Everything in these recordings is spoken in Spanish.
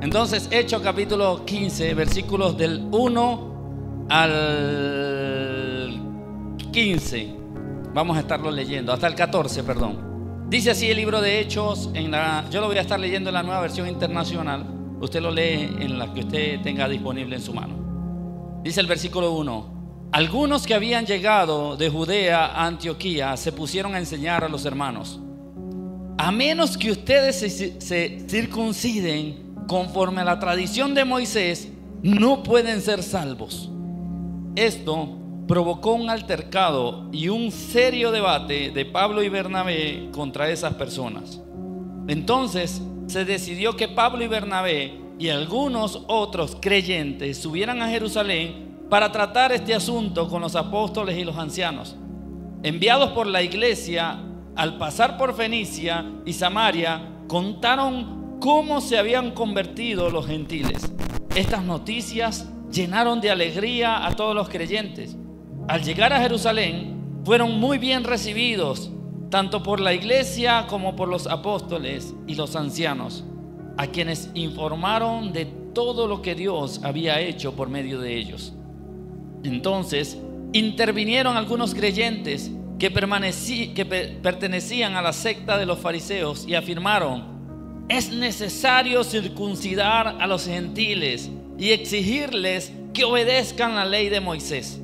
Entonces, Hechos capítulo 15, versículos del 1 al 15. Vamos a estarlo leyendo, hasta el 14, perdón. Dice así el libro de Hechos, yo lo voy a estar leyendo en la Nueva Versión Internacional. Usted lo lee en la que usted tenga disponible en su mano. Dice el versículo 1: algunos que habían llegado de Judea a Antioquía se pusieron a enseñar a los hermanos: a menos que ustedes se circunciden conforme a la tradición de Moisés, no pueden ser salvos. Esto provocó un altercado y un serio debate de Pablo y Bernabé contra esas personas. Entonces se decidió que Pablo y Bernabé y algunos otros creyentes subieran a Jerusalén para tratar este asunto con los apóstoles y los ancianos. Enviados por la iglesia, al pasar por Fenicia y Samaria, contaron cómo se habían convertido los gentiles. Estas noticias llenaron de alegría a todos los creyentes. Al llegar a Jerusalén, fueron muy bien recibidos, tanto por la iglesia como por los apóstoles y los ancianos, a quienes informaron de todo lo que Dios había hecho por medio de ellos. Entonces intervinieron algunos creyentes que pertenecían a la secta de los fariseos y afirmaron: es necesario circuncidar a los gentiles y exigirles que obedezcan la ley de Moisés.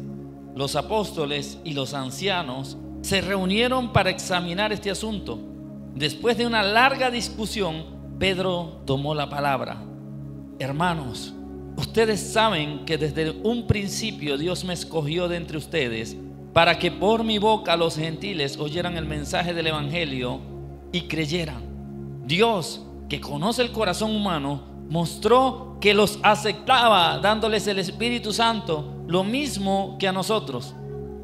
Los apóstoles y los ancianos se reunieron para examinar este asunto. Después de una larga discusión, Pedro tomó la palabra: hermanos, ustedes saben que desde un principio Dios me escogió de entre ustedes para que por mi boca los gentiles oyeran el mensaje del evangelio y creyeran. Dios, que conoce el corazón humano, mostró que los aceptaba dándoles el Espíritu Santo, lo mismo que a nosotros,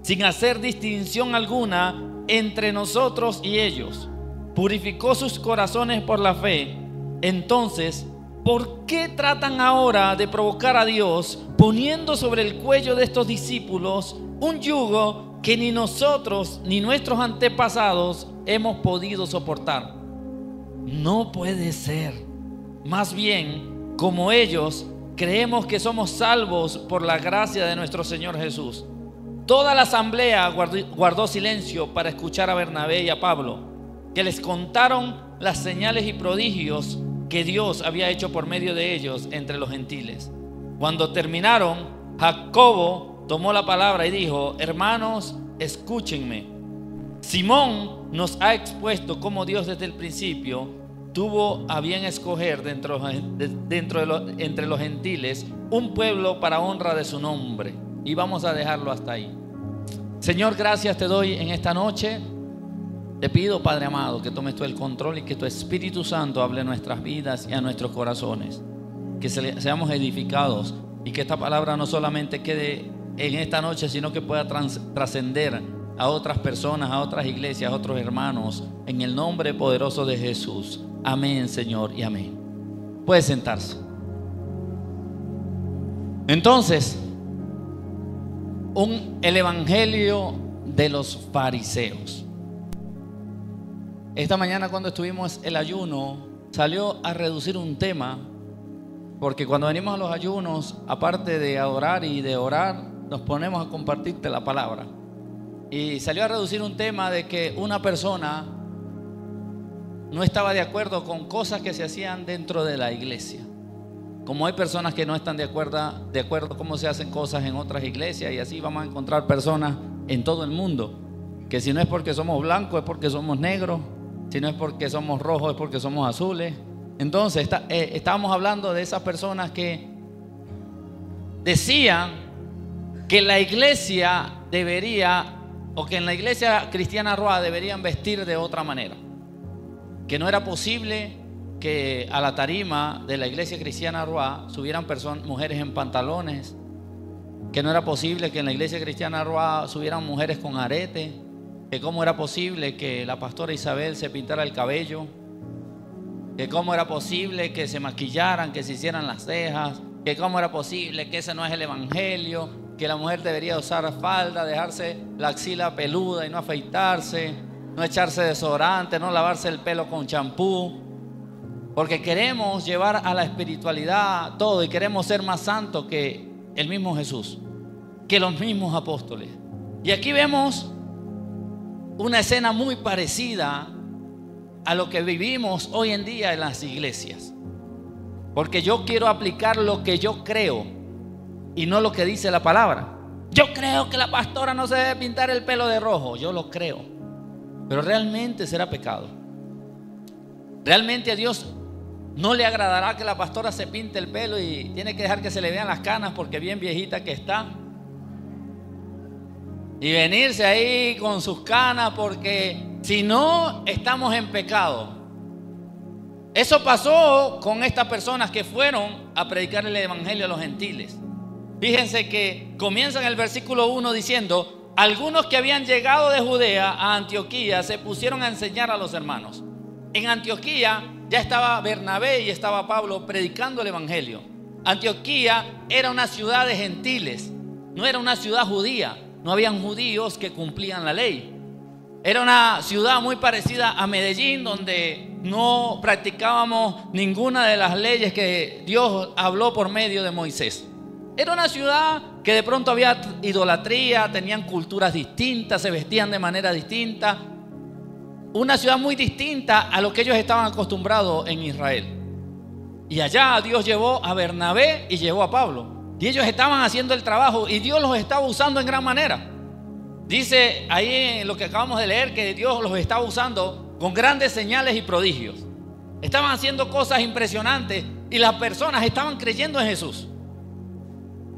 sin hacer distinción alguna entre nosotros y ellos. Purificó sus corazones por la fe. Entonces, ¿por qué tratan ahora de provocar a Dios poniendo sobre el cuello de estos discípulos un yugo que ni nosotros ni nuestros antepasados hemos podido soportar? No puede ser. Más bien, como ellos, creemos que somos salvos por la gracia de nuestro Señor Jesús. Toda la asamblea guardó silencio para escuchar a Bernabé y a Pablo, que les contaron las señales y prodigios que Dios había hecho por medio de ellos entre los gentiles. Cuando terminaron, Jacobo tomó la palabra y dijo: hermanos, escúchenme. Simón nos ha expuesto cómo Dios desde el principio tuvo a bien escoger entre los gentiles un pueblo para honra de su nombre. Y vamos a dejarlo hasta ahí. Señor, gracias te doy en esta noche. Te pido, Padre amado, que tomes tú el control y que tu Espíritu Santo hable a nuestras vidas y a nuestros corazones. Que seamos edificados y que esta palabra no solamente quede en esta noche, sino que pueda trascender a otras personas, a otras iglesias, a otros hermanos, en el nombre poderoso de Jesús. Amén, Señor, y amén. Puede sentarse. Entonces, el evangelio de los fariseos. Esta mañana, cuando estuvimos el ayuno, salió a reducir un tema, porque cuando venimos a los ayunos, aparte de adorar y de orar, nos ponemos a compartirte la palabra. Y salió a reducir un tema de que una persona no estaba de acuerdo con cosas que se hacían dentro de la iglesia. Como hay personas que no están de acuerdo cómo se hacen cosas en otras iglesias, y así vamos a encontrar personas en todo el mundo, que si no es porque somos blancos es porque somos negros, si no es porque somos rojos es porque somos azules. Entonces estábamos hablando de esas personas que decían que la iglesia debería, o que en la iglesia cristiana Roa deberían vestir de otra manera, que no era posible que a la tarima de la iglesia cristiana Roa subieran mujeres en pantalones, que no era posible que en la iglesia cristiana Roa subieran mujeres con arete, que cómo era posible que la pastora Isabel se pintara el cabello, que cómo era posible que se maquillaran, que se hicieran las cejas, que cómo era posible que ese no es el evangelio, que la mujer debería usar falda, dejarse la axila peluda y no afeitarse, no echarse desodorante, no lavarse el pelo con champú. porque queremos llevar a la espiritualidad todo y queremos ser más santos que el mismo Jesús, que los mismos apóstoles. Y aquí vemos una escena muy parecida a lo que vivimos hoy en día en las iglesias, porque yo quiero aplicar lo que yo creo y no lo que dice la palabra. Yo creo que la pastora no se debe pintar el pelo de rojo, yo lo creo, pero realmente será pecado. Realmente a Dios no le agradará que la pastora se pinte el pelo y tiene que dejar que se le vean las canas porque bien viejita que está, y venirse ahí con sus canas, porque si no, estamos en pecado. Eso pasó con estas personas que fueron a predicar el evangelio a los gentiles. Fíjense que comienza en el versículo 1 diciendo: algunos que habían llegado de Judea a Antioquía se pusieron a enseñar a los hermanos. En Antioquía ya estaba Bernabé y estaba Pablo predicando el evangelio. Antioquía era una ciudad de gentiles, no era una ciudad judía. No habían judíos que cumplían la ley. Era una ciudad muy parecida a Medellín, donde no practicábamos ninguna de las leyes que Dios habló por medio de Moisés. Era una ciudad que de pronto había idolatría, tenían culturas distintas, se vestían de manera distinta. Una ciudad muy distinta a lo que ellos estaban acostumbrados en Israel. Y allá Dios llevó a Bernabé y llevó a Pablo. Y ellos estaban haciendo el trabajo y Dios los estaba usando en gran manera. Dice ahí en lo que acabamos de leer que Dios los estaba usando con grandes señales y prodigios. Estaban haciendo cosas impresionantes y las personas estaban creyendo en Jesús.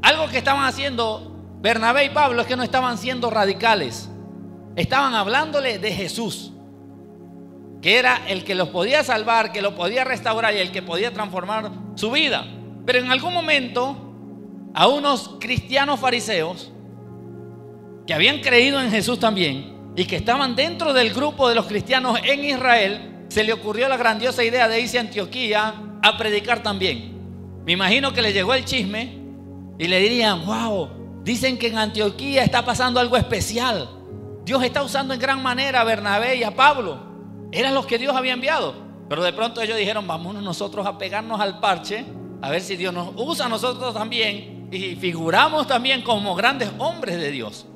Algo que estaban haciendo Bernabé y Pablo es que no estaban siendo radicales. Estaban hablándole de Jesús, que era el que los podía salvar, que los podía restaurar y el que podía transformar su vida. Pero en algún momento a unos cristianos fariseos que habían creído en Jesús también y que estaban dentro del grupo de los cristianos en Israel, se le ocurrió la grandiosa idea de irse a Antioquía a predicar también. Me imagino que le llegó el chisme y le dirían: wow, dicen que en Antioquía está pasando algo especial. Dios está usando en gran manera a Bernabé y a Pablo. Eran los que Dios había enviado. Pero de pronto ellos dijeron: vámonos nosotros a pegarnos al parche, a ver si Dios nos usa a nosotros también y figuramos también como grandes hombres de Dios.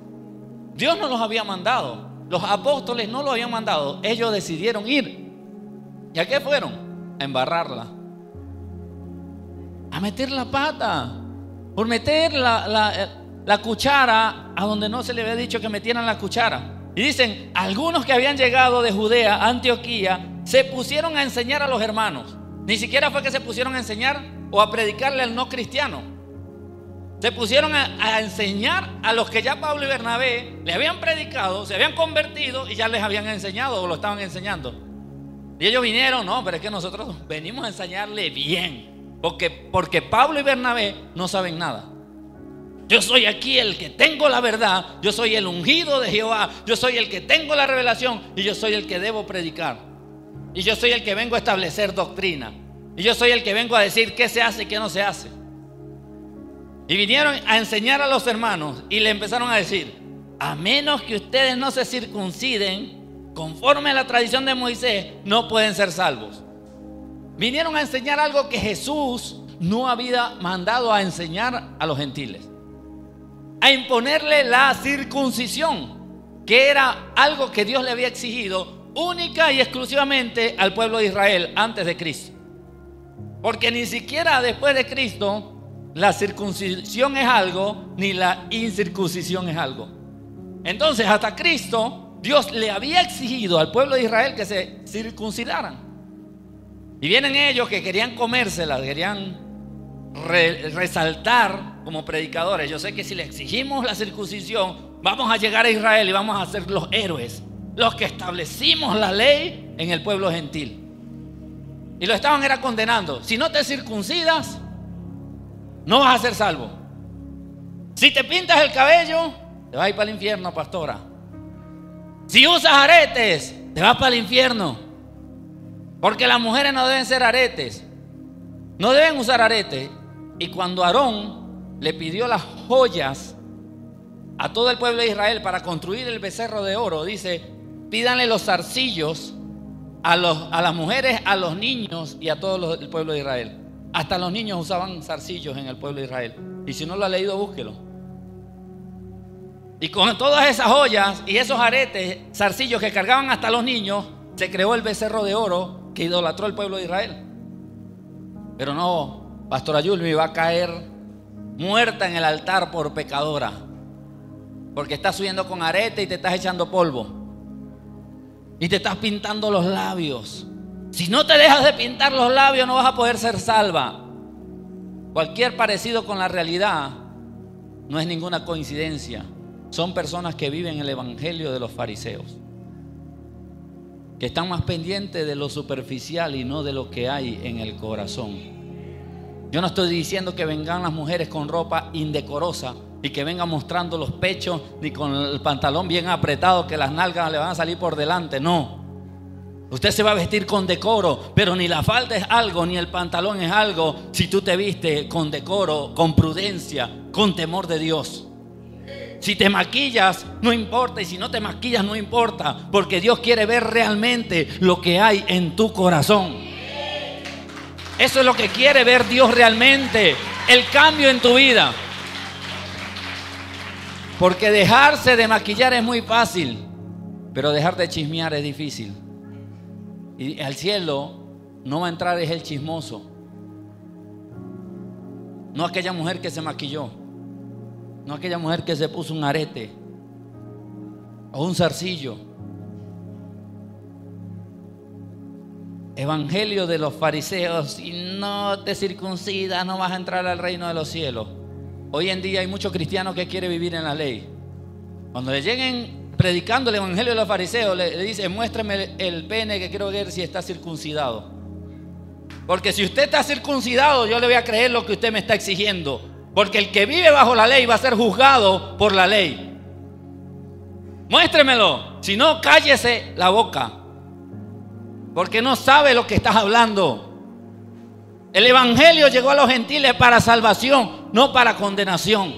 Dios no los había mandado, los apóstoles no los habían mandado, ellos decidieron ir. ¿Y a qué fueron? A embarrarla, a meter la pata, por meter la cuchara a donde no se le había dicho que metieran la cuchara. Y dicen: algunos que habían llegado de Judea a Antioquía se pusieron a enseñar a los hermanos. Ni siquiera fue que se pusieron a enseñar o a predicarle al no cristiano. Se pusieron a enseñar a los que ya Pablo y Bernabé le habían predicado, se habían convertido y ya les habían enseñado o lo estaban enseñando. Y ellos vinieron: no, pero es que nosotros venimos a enseñarle bien, porque Pablo y Bernabé no saben nada. Yo soy aquí el que tengo la verdad, yo soy el ungido de Jehová, yo soy el que tengo la revelación y yo soy el que debo predicar. Y yo soy el que vengo a establecer doctrina. Y yo soy el que vengo a decir qué se hace y qué no se hace. Y vinieron a enseñar a los hermanos y le empezaron a decir: a menos que ustedes no se circunciden conforme a la tradición de Moisés, no pueden ser salvos. Vinieron a enseñar algo que Jesús no había mandado a enseñar a los gentiles, a imponerle la circuncisión, que era algo que Dios le había exigido única y exclusivamente al pueblo de Israel antes de Cristo. Porque ni siquiera después de Cristo la circuncisión es algo, ni la incircuncisión es algo. Entonces, hasta Cristo, Dios le había exigido al pueblo de Israel que se circuncidaran. Y vienen ellos que querían comérselas, querían resaltar como predicadores: yo sé que si le exigimos la circuncisión, vamos a llegar a Israel y vamos a ser los héroes, los que establecimos la ley en el pueblo gentil. Y lo estaban condenando: si no te circuncidas, no vas a ser salvo. Si te pintas el cabello, te vas a ir para el infierno, pastora. Si usas aretes, te vas para el infierno. Porque las mujeres no deben ser aretes, no deben usar aretes. Y cuando Aarón le pidió las joyas a todo el pueblo de Israel para construir el becerro de oro, dice: pídanle los zarcillos a las mujeres, a los niños y a todo el pueblo de Israel. Hasta los niños usaban zarcillos en el pueblo de Israel. Y si no lo ha leído, búsquelo. Y con todas esas joyas y esos aretes, zarcillos que cargaban hasta los niños, se creó el becerro de oro que idolatró el pueblo de Israel. Pero no, Pastora Yulmi va a caer muerta en el altar por pecadora, porque estás subiendo con arete y te estás echando polvo y te estás pintando los labios. Si no te dejas de pintar los labios, no vas a poder ser salva. Cualquier parecido con la realidad no es ninguna coincidencia. Son personas que viven el evangelio de los fariseos, que están más pendientes de lo superficial y no de lo que hay en el corazón. Yo no estoy diciendo que vengan las mujeres con ropa indecorosa y que vengan mostrando los pechos, ni con el pantalón bien apretado que las nalgas le van a salir por delante. No, usted se va a vestir con decoro, pero ni la falda es algo, ni el pantalón es algo, si tú te vistes con decoro, con prudencia, con temor de Dios. Si te maquillas, no importa, y si no te maquillas, no importa, porque Dios quiere ver realmente lo que hay en tu corazón. Eso es lo que quiere ver Dios realmente, el cambio en tu vida. Porque dejarse de maquillar es muy fácil, pero dejar de chismear es difícil. Y al cielo no va a entrar es el chismoso, no aquella mujer que se maquilló, no aquella mujer que se puso un arete o un zarcillo. Evangelio de los fariseos: si no te circuncidas no vas a entrar al reino de los cielos. Hoy en día hay muchos cristianos que quieren vivir en la ley. Cuando le lleguen predicando el evangelio de los fariseos, le dicen: muéstrame el pene que quiero ver si está circuncidado. Porque si usted está circuncidado, yo le voy a creer lo que usted me está exigiendo. Porque el que vive bajo la ley va a ser juzgado por la ley. Muéstremelo. Si no, cállese la boca, porque no sabe lo que estás hablando. El evangelio llegó a los gentiles para salvación, no para condenación.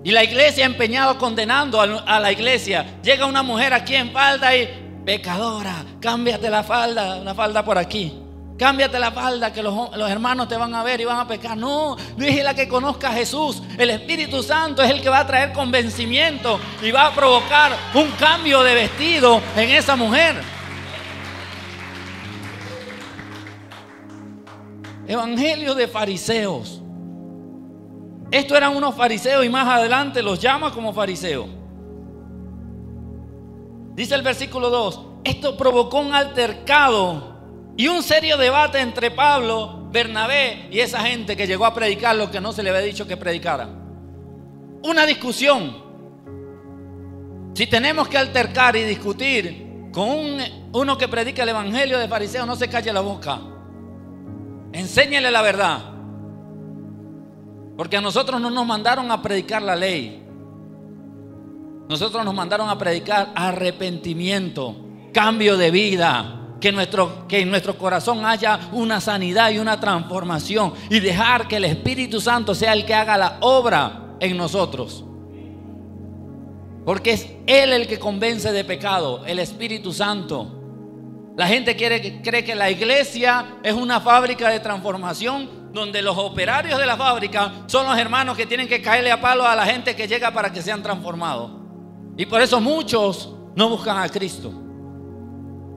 Y la iglesia empeñado condenando a la iglesia. Llega una mujer aquí en falda y: pecadora, cámbiate la falda, una falda por aquí. Cámbiate la falda, que los hermanos te van a ver y van a pecar. No, déjela que conozca a Jesús. El Espíritu Santo es el que va a traer convencimiento y va a provocar un cambio de vestido en esa mujer. Evangelio de fariseos. Estos eran unos fariseos y más adelante los llama como fariseos. Dice el versículo 2: esto provocó un altercado y un serio debate entre Pablo, Bernabé y esa gente que llegó a predicar lo que no se le había dicho que predicara. Una discusión. Si tenemos que altercar y discutir con uno que predica el evangelio de fariseo, no se calle la boca. Enséñele la verdad. Porque a nosotros no nos mandaron a predicar la ley. Nosotros nos mandaron a predicar arrepentimiento, cambio de vida. Que en nuestro corazón haya una sanidad y una transformación, y dejar que el Espíritu Santo sea el que haga la obra en nosotros. Porque es Él el que convence de pecado, el Espíritu Santo. La gente cree que la iglesia es una fábrica de transformación, donde los operarios de la fábrica son los hermanos que tienen que caerle a palo a la gente que llega para que sean transformados. Y por eso muchos no buscan a Cristo.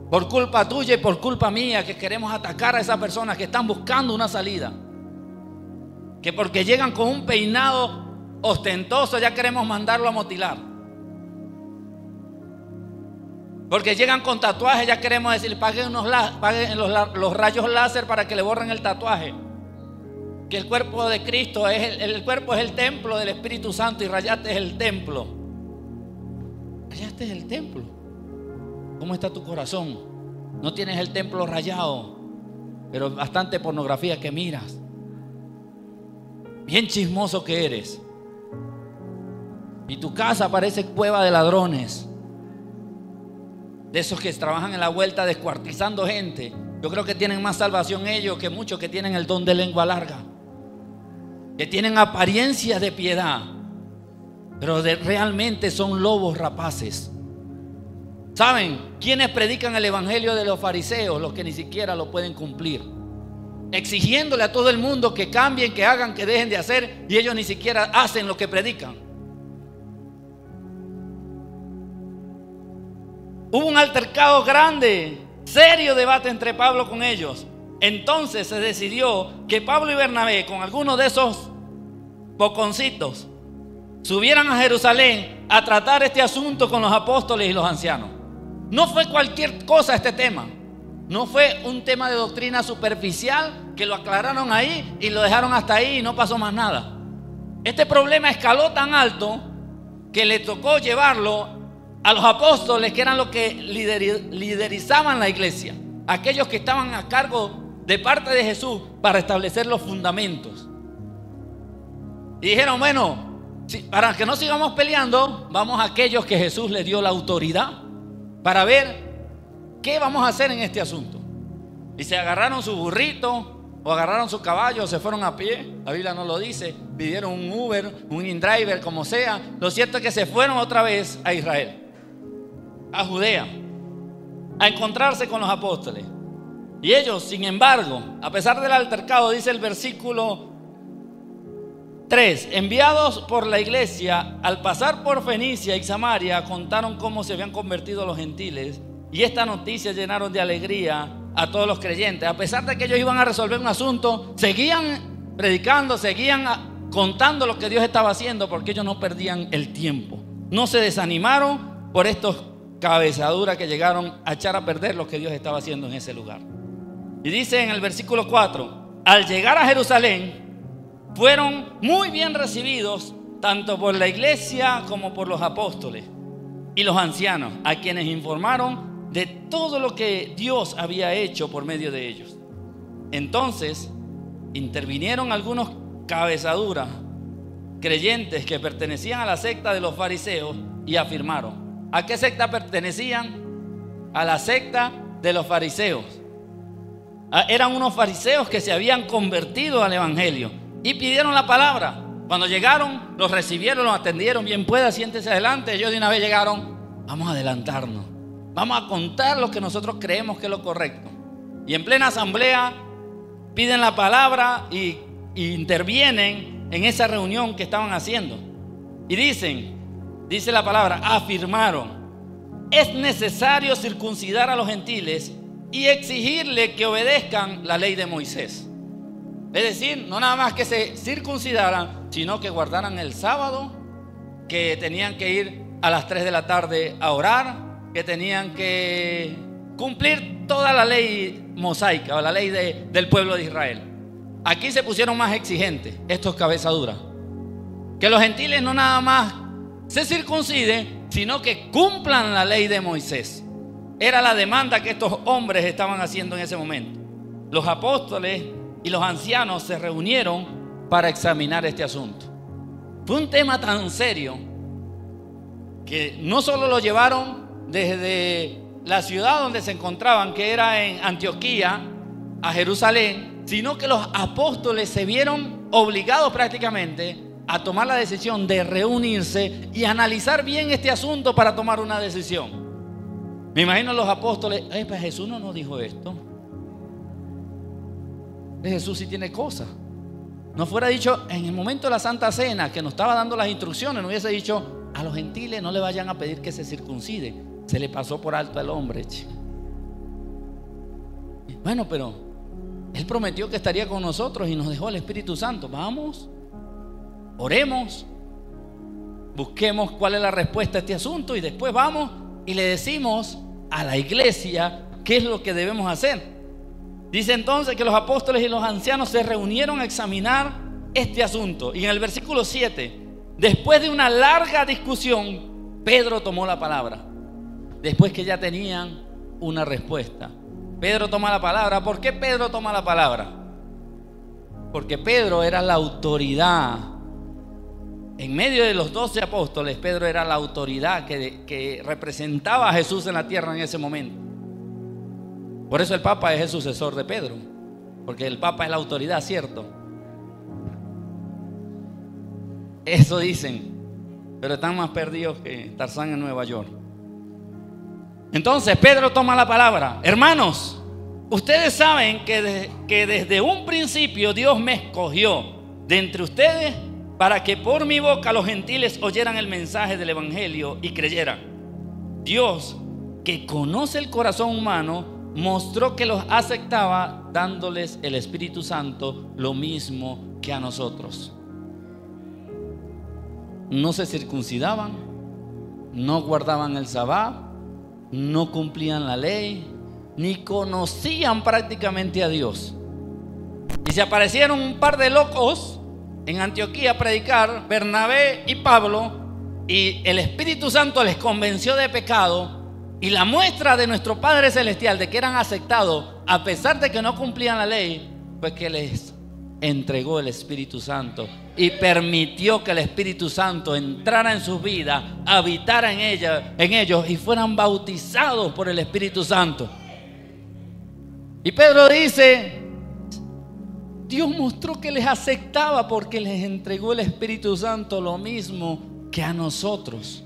Por culpa tuya y por culpa mía, que queremos atacar a esas personas que están buscando una salida. Que porque llegan con un peinado ostentoso ya queremos mandarlo a motilar. Porque llegan con tatuajes ya queremos decir: paguen los rayos láser para que le borren el tatuaje. Que el cuerpo de Cristo el cuerpo es el templo del Espíritu Santo y rayaste es el templo. Rayaste es el templo. ¿Cómo está tu corazón? No tienes el templo rayado, pero bastante pornografía que miras. Bien chismoso que eres. Y tu casa parece cueva de ladrones. De esos que trabajan en la vuelta descuartizando gente. Yo creo que tienen más salvación ellos que muchos que tienen el don de lengua larga, que tienen apariencia de piedad, pero realmente son lobos rapaces. ¿Saben quiénes predican el evangelio de los fariseos? Los que ni siquiera lo pueden cumplir, exigiéndole a todo el mundo que cambien, que hagan, que dejen de hacer, y ellos ni siquiera hacen lo que predican. Hubo un altercado grande, serio debate entre Pablo con ellos. Entonces se decidió que Pablo y Bernabé, con algunos de esos boconcitos, subieran a Jerusalén a tratar este asunto con los apóstoles y los ancianos. No fue cualquier cosa este tema. No fue un tema de doctrina superficial que lo aclararon ahí y lo dejaron hasta ahí y no pasó más nada. Este problema escaló tan alto que le tocó llevarlo a los apóstoles, que eran los que liderizaban la iglesia, aquellos que estaban a cargo de parte de Jesús para establecer los fundamentos. Y dijeron, bueno, para que no sigamos peleando, vamos a aquellos que Jesús les dio la autoridad para ver qué vamos a hacer en este asunto. Y se agarraron su burrito o agarraron su caballo, se fueron a pie. La Biblia no lo dice. Pidieron un Uber, un InDriver, como sea. Lo cierto es que se fueron otra vez a Israel, a Judea, a encontrarse con los apóstoles. Y ellos, sin embargo, a pesar del altercado, dice el versículo 3, enviados por la iglesia, al pasar por Fenicia y Samaria, contaron cómo se habían convertido los gentiles, y esta noticia llenaron de alegría a todos los creyentes. A pesar de que ellos iban a resolver un asunto, seguían predicando, seguían contando lo que Dios estaba haciendo, porque ellos no perdían el tiempo. No se desanimaron por estos cabezaduras que llegaron a echar a perder lo que Dios estaba haciendo en ese lugar. Y dice en el versículo 4, al llegar a Jerusalén, fueron muy bien recibidos tanto por la iglesia como por los apóstoles y los ancianos, a quienes informaron de todo lo que Dios había hecho por medio de ellos. Entonces intervinieron algunos cabezaduras creyentes que pertenecían a la secta de los fariseos y afirmaron. ¿A qué secta pertenecían? A la secta de los fariseos. Eran unos fariseos que se habían convertido al evangelio y pidieron la palabra. Cuando llegaron, los recibieron, los atendieron. Bien pueda, siéntese adelante. Ellos de una vez llegaron, vamos a adelantarnos, vamos a contar lo que nosotros creemos que es lo correcto. Y en plena asamblea piden la palabra y intervienen en esa reunión que estaban haciendo. Y dice la palabra, afirmaron, es necesario circuncidar a los gentiles y exigirle que obedezcan la ley de Moisés. Es decir, no nada más que se circuncidaran, sino que guardaran el sábado, que tenían que ir a las 3 de la tarde a orar, que tenían que cumplir toda la ley mosaica o la ley del pueblo de Israel. Aquí se pusieron más exigentes estos cabezaduras, que los gentiles no nada más se circunciden, sino que cumplan la ley de Moisés. Era la demanda que estos hombres estaban haciendo en ese momento. Los apóstoles y los ancianos se reunieron para examinar este asunto. Fue un tema tan serio que no solo lo llevaron desde la ciudad donde se encontraban, que era en Antioquía, a Jerusalén, sino que los apóstoles se vieron obligados prácticamente a tomar la decisión de reunirse y analizar bien este asunto para tomar una decisión. Me imagino los apóstoles, pues Jesús no nos dijo esto. Jesús sí tiene cosas. No fuera dicho en el momento de la Santa Cena, que nos estaba dando las instrucciones, no hubiese dicho, a los gentiles no le vayan a pedir que se circunciden. Se le pasó por alto al hombre. Bueno, pero Él prometió que estaría con nosotros y nos dejó el Espíritu Santo. Vamos, oremos, busquemos cuál es la respuesta a este asunto y después vamos y le decimos a la iglesia qué es lo que debemos hacer. Dice entonces que los apóstoles y los ancianos se reunieron a examinar este asunto. Y en el versículo 7, después de una larga discusión, Pedro tomó la palabra. Después que ya tenían una respuesta, Pedro toma la palabra. ¿Por qué Pedro toma la palabra? Porque Pedro era la autoridad. En medio de los 12 apóstoles, Pedro era la autoridad que representaba a Jesús en la tierra en ese momento. Por eso el Papa es el sucesor de Pedro, porque el Papa es la autoridad, ¿cierto? Eso dicen, pero están más perdidos que Tarzán en Nueva York. Entonces Pedro toma la palabra. Hermanos, ustedes saben que desde un principio Dios me escogió de entre ustedes para que por mi boca los gentiles oyeran el mensaje del evangelio y creyeran. Dios, que conoce el corazón humano, mostró que los aceptaba dándoles el Espíritu Santo, lo mismo que a nosotros. No se circuncidaban, no guardaban el sabbat, no cumplían la ley, ni conocían prácticamente a Dios. Y se aparecieron un par de locos en Antioquía a predicar, Bernabé y Pablo, y el Espíritu Santo les convenció de pecado. Y la muestra de nuestro Padre Celestial de que eran aceptados a pesar de que no cumplían la ley, fue que les entregó el Espíritu Santo y permitió que el Espíritu Santo entrara en sus vidas, habitara en ellos y fueran bautizados por el Espíritu Santo. Y Pedro dice: Dios mostró que les aceptaba porque les entregó el Espíritu Santo, lo mismo que a nosotros.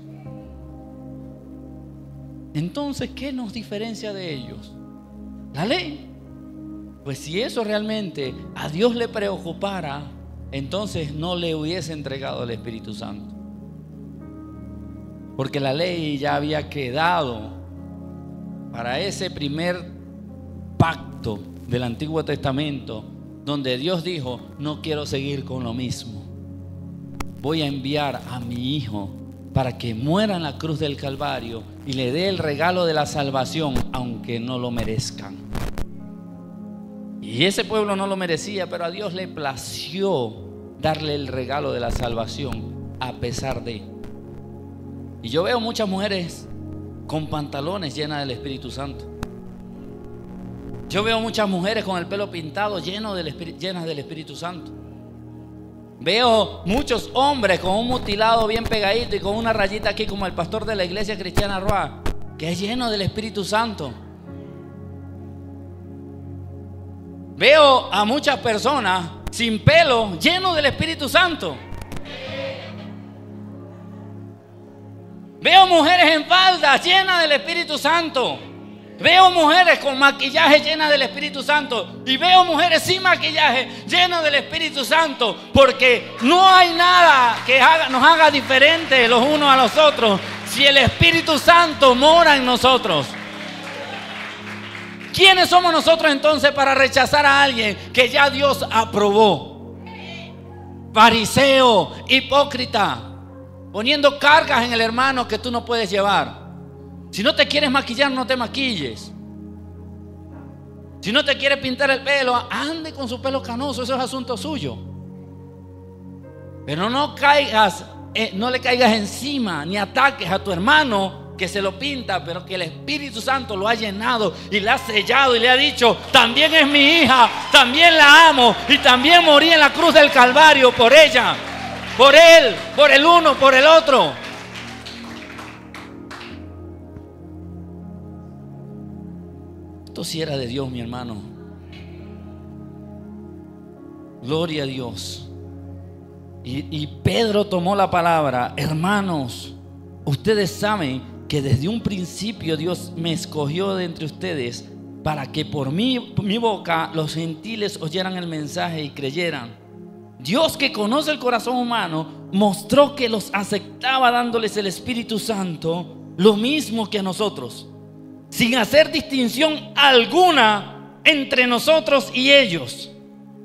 Entonces, ¿qué nos diferencia de ellos? La ley. Pues si eso realmente a Dios le preocupara, entonces no le hubiese entregado el Espíritu Santo. Porque la ley ya había quedado para ese primer pacto del Antiguo Testamento, donde Dios dijo: no quiero seguir con lo mismo. Voy a enviar a mi Hijo para que muera en la cruz del Calvario y le dé el regalo de la salvación, aunque no lo merezcan. Y ese pueblo no lo merecía, pero a Dios le plació darle el regalo de la salvación a pesar de. Y yo veo muchas mujeres con pantalones llenas del Espíritu Santo. Yo veo muchas mujeres con el pelo pintado llenas del Espíritu Santo. Veo muchos hombres con un mutilado bien pegadito y con una rayita aquí, como el pastor de la iglesia cristiana Roa, que es lleno del Espíritu Santo. Veo a muchas personas sin pelo, llenos del Espíritu Santo. Veo mujeres en faldas llenas del Espíritu Santo. Veo mujeres con maquillaje llenas del Espíritu Santo. Y veo mujeres sin maquillaje llenas del Espíritu Santo. Porque no hay nada que nos haga diferentes los unos a los otros si el Espíritu Santo mora en nosotros. ¿Quiénes somos nosotros entonces para rechazar a alguien que ya Dios aprobó? Fariseo, hipócrita, poniendo cargas en el hermano que tú no puedes llevar. Si no te quieres maquillar, no te maquilles. Si no te quieres pintar el pelo, ande con su pelo canoso, eso es asunto suyo. Pero no le caigas encima, ni ataques a tu hermano que se lo pinta, pero que el Espíritu Santo lo ha llenado y le ha sellado y le ha dicho: también es mi hija, también la amo y también morí en la cruz del Calvario por ella, por él, por el uno, por el otro. Esto sí era de Dios, mi hermano. Gloria a Dios. Y Pedro tomó la palabra: hermanos, ustedes saben que desde un principio Dios me escogió de entre ustedes para que por mi boca los gentiles oyeran el mensaje y creyeran. Dios, que conoce el corazón humano, mostró que los aceptaba dándoles el Espíritu Santo, lo mismo que a nosotros, sin hacer distinción alguna entre nosotros y ellos.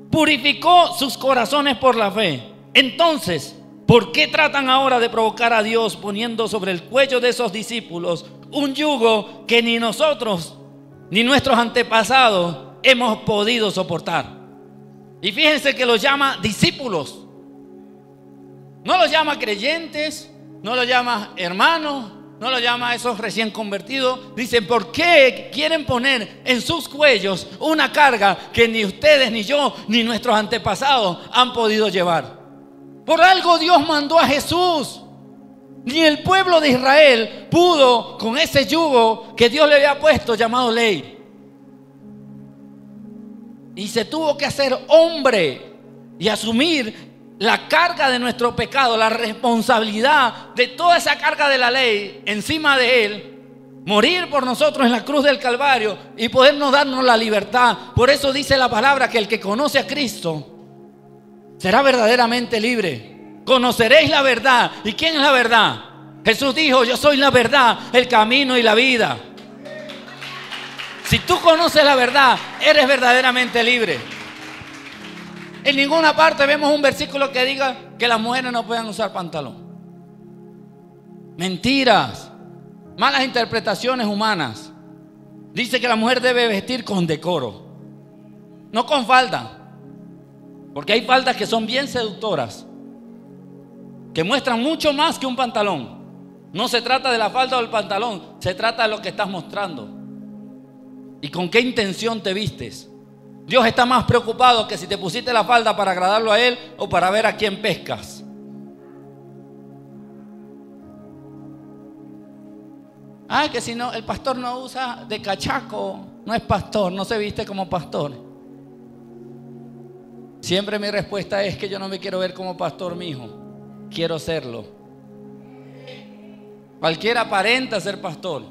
Purificó sus corazones por la fe. Entonces, ¿por qué tratan ahora de provocar a Dios poniendo sobre el cuello de esos discípulos un yugo que ni nosotros ni nuestros antepasados hemos podido soportar? Y fíjense que los llama discípulos. No los llama creyentes, no los llama hermanos, no los llama a esos recién convertidos. Dicen: ¿por qué quieren poner en sus cuellos una carga que ni ustedes, ni yo, ni nuestros antepasados han podido llevar? Por algo Dios mandó a Jesús. Ni el pueblo de Israel pudo con ese yugo que Dios le había puesto, llamado ley. Y se tuvo que hacer hombre y asumir la carga de nuestro pecado, la responsabilidad de toda esa carga de la ley encima de él, morir por nosotros en la cruz del Calvario y podernos darnos la libertad. Por eso dice la palabra que el que conoce a Cristo será verdaderamente libre. Conoceréis la verdad. ¿Y quién es la verdad? Jesús dijo: yo soy la verdad, el camino y la vida. Si tú conoces la verdad, eres verdaderamente libre. En ninguna parte vemos un versículo que diga que las mujeres no puedan usar pantalón. Mentiras. Malas interpretaciones humanas. Dice que la mujer debe vestir con decoro, no con falda, porque hay faldas que son bien seductoras, que muestran mucho más que un pantalón. No se trata de la falda o el pantalón, se trata de lo que estás mostrando y con qué intención te vistes. Dios está más preocupado que si te pusiste la falda para agradarlo a Él o para ver a quién pescas. Que si no, el pastor no usa de cachaco, no es pastor, no se viste como pastor. Siempre mi respuesta es que yo no me quiero ver como pastor, mi hijo. Quiero serlo. Cualquiera aparenta ser pastor,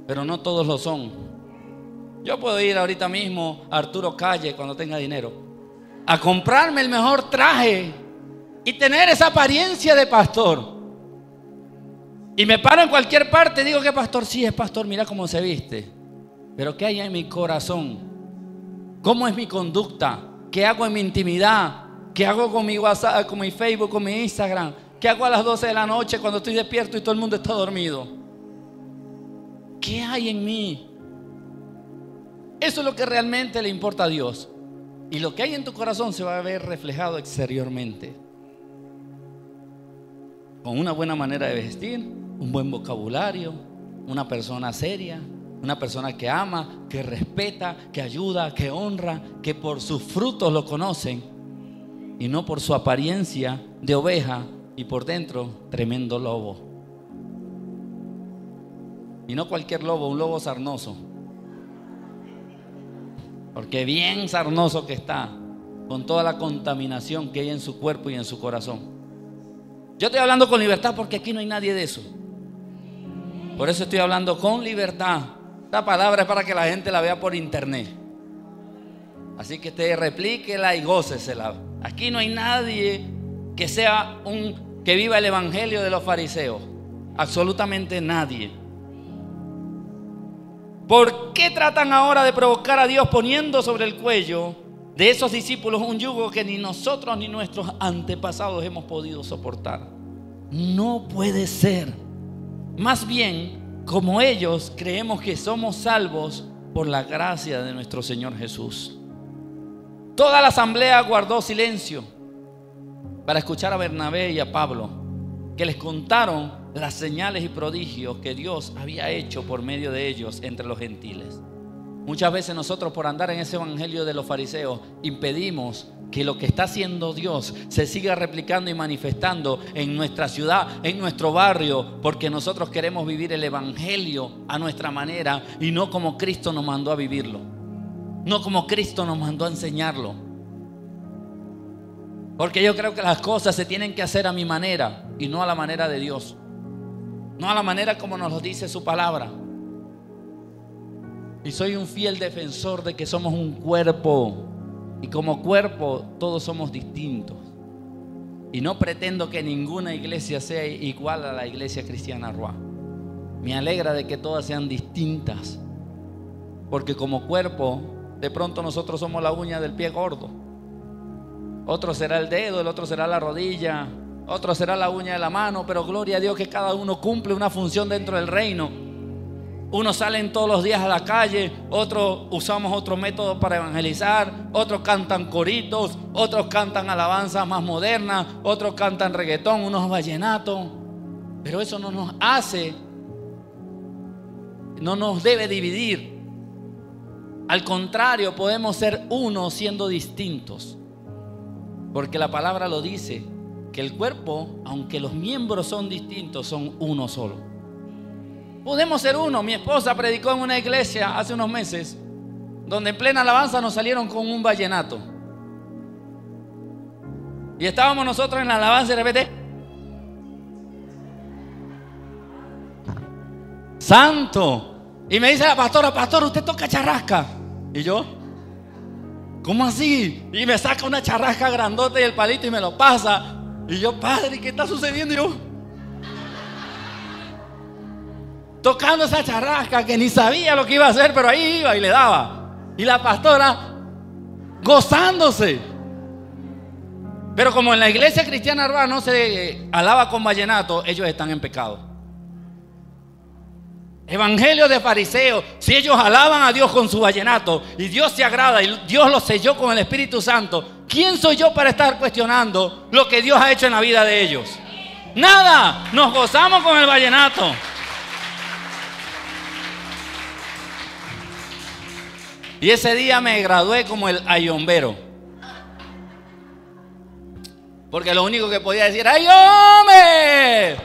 pero no todos lo son. Yo puedo ir ahorita mismo a Arturo Calle, cuando tenga dinero, a comprarme el mejor traje y tener esa apariencia de pastor. Y me paro en cualquier parte y digo que pastor, sí es pastor, mira cómo se viste. Pero ¿qué hay en mi corazón? ¿Cómo es mi conducta? ¿Qué hago en mi intimidad? ¿Qué hago con mi WhatsApp, con mi Facebook, con mi Instagram? ¿Qué hago a las 12 de la noche cuando estoy despierto y todo el mundo está dormido? ¿Qué hay en mí? Eso es lo que realmente le importa a Dios. Y lo que hay en tu corazón se va a ver reflejado exteriormente. Con una buena manera de vestir, un buen vocabulario, una persona seria, una persona que ama, que respeta, que ayuda, que honra, que por sus frutos lo conocen y no por su apariencia de oveja y por dentro tremendo lobo. Y no cualquier lobo, un lobo sarnoso, porque bien sarnoso que está, con toda la contaminación que hay en su cuerpo y en su corazón. Yo estoy hablando con libertad porque aquí no hay nadie de eso. Por eso estoy hablando con libertad. Esta palabra es para que la gente la vea por internet. Así que usted replíquela y gócesela. Aquí no hay nadie que sea que viva el evangelio de los fariseos. Absolutamente nadie. ¿Por qué tratan ahora de provocar a Dios poniendo sobre el cuello de esos discípulos un yugo que ni nosotros ni nuestros antepasados hemos podido soportar? No puede ser. Más bien, como ellos, creemos que somos salvos por la gracia de nuestro Señor Jesús. Toda la asamblea guardó silencio para escuchar a Bernabé y a Pablo, que les contaron las señales y prodigios que Dios había hecho por medio de ellos entre los gentiles. Muchas veces nosotros, por andar en ese evangelio de los fariseos, impedimos que lo que está haciendo Dios se siga replicando y manifestando en nuestra ciudad, en nuestro barrio, porque nosotros queremos vivir el evangelio a nuestra manera y no como Cristo nos mandó a vivirlo, no como Cristo nos mandó a enseñarlo. Porque yo creo que las cosas se tienen que hacer a mi manera y no a la manera de Dios, no a la manera como nos lo dice su palabra. Y soy un fiel defensor de que somos un cuerpo. Y como cuerpo todos somos distintos. Y no pretendo que ninguna iglesia sea igual a la iglesia cristiana Ruá. Me alegra de que todas sean distintas. Porque como cuerpo, de pronto nosotros somos la uña del pie gordo. Otro será el dedo, el otro será la rodilla, otro será la uña de la mano. Pero gloria a Dios que cada uno cumple una función dentro del reino. Unos salen todos los días a la calle, otros usamos otro método para evangelizar, otros cantan coritos, otros cantan alabanzas más modernas, otros cantan reggaetón, unos vallenatos. Pero eso no nos hace, no nos debe dividir. Al contrario, podemos ser uno siendo distintos. Porque la palabra lo dice, que el cuerpo, aunque los miembros son distintos, son uno solo. Podemos ser uno. Mi esposa predicó en una iglesia hace unos meses, donde en plena alabanza nos salieron con un vallenato. Y estábamos nosotros en la alabanza y de repente Santo. Y me dice la pastora: pastor, usted toca charrasca. Y yo: ¿cómo así? Y me saca una charrasca grandota y el palito y me lo pasa. Y yo: padre, ¿qué está sucediendo? Y yo tocando esa charrasca que ni sabía lo que iba a hacer, pero ahí iba y le daba. Y la pastora gozándose. Pero como en la iglesia cristiana Arba no se alaba con vallenato, ellos están en pecado. Evangelio de fariseos. Si ellos alaban a Dios con su vallenato y Dios se agrada y Dios los selló con el Espíritu Santo, ¿quién soy yo para estar cuestionando lo que Dios ha hecho en la vida de ellos? Nada. Nos gozamos con el vallenato. Y ese día me gradué como el ayombero, porque lo único que podía decir: ¡ayome!